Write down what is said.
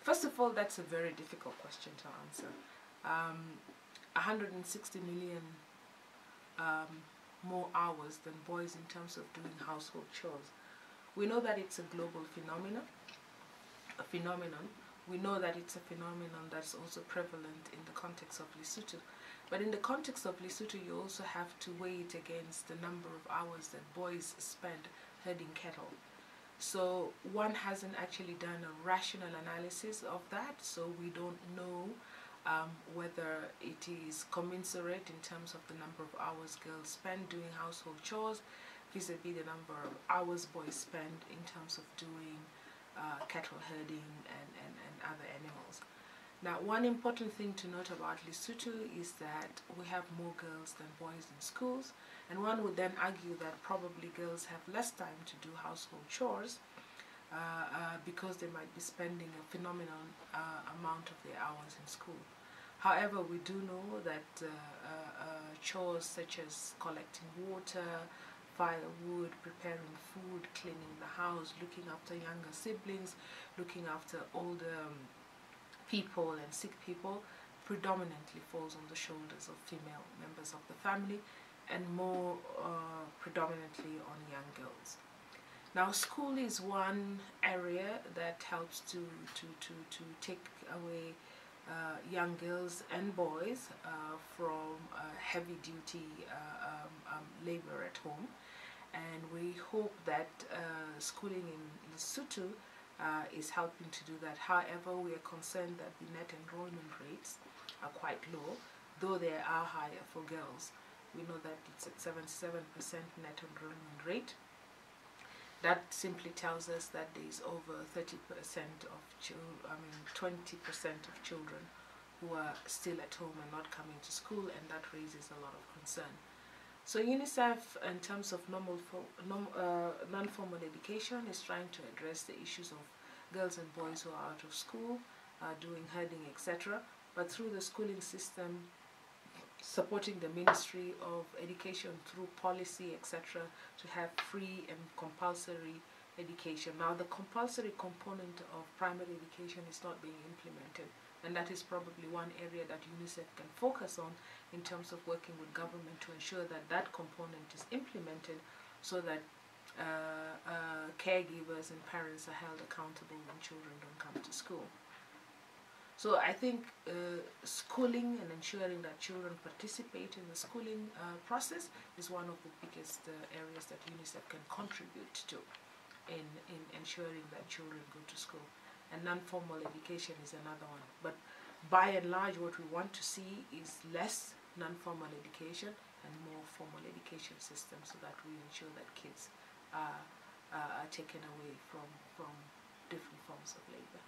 First of all, that's a very difficult question to answer. 160 million more hours than boys in terms of doing household chores. We know that it's a global phenomenon. We know that it's a phenomenon that's also prevalent in the context of Lesotho. But in the context of Lesotho, you also have to weigh it against the number of hours that boys spend herding cattle. So one hasn't actually done a rational analysis of that, so we don't know whether it is commensurate in terms of the number of hours girls spend doing household chores vis-a-vis the number of hours boys spend in terms of doing cattle herding and other animals. Now, one important thing to note about Lesotho is that we have more girls than boys in schools, and one would then argue that probably girls have less time to do household chores because they might be spending a phenomenal amount of their hours in school. However, we do know that chores such as collecting water, firewood, preparing food, cleaning the house, looking after younger siblings, looking after older people and sick people predominantly falls on the shoulders of female members of the family, and more predominantly on young girls. Now, school is one area that helps to take away young girls and boys from heavy duty labor at home, and we hope that schooling in Lesotho is helping to do that. However, we are concerned that the net enrollment rates are quite low, though they are higher for girls. We know that it's at 77% net enrollment rate. That simply tells us that there is over 30% of children, 20% of children who are still at home and not coming to school, and that raises a lot of concern. So UNICEF, in terms of non-formal education, is trying to address the issues of girls and boys who are out of school, doing herding, etc. But through the schooling system, supporting the Ministry of Education through policy, etc., to have free and compulsory education. Now, the compulsory component of primary education is not being implemented, and that is probably one area that UNICEF can focus on in terms of working with government to ensure that that component is implemented, so that caregivers and parents are held accountable when children don't come to school. So I think schooling and ensuring that children participate in the schooling process is one of the biggest areas that UNICEF can contribute to in ensuring that children go to school. And non-formal education is another one. But by and large, what we want to see is less non-formal education and more formal education systems, so that we ensure that kids are taken away from different forms of labor.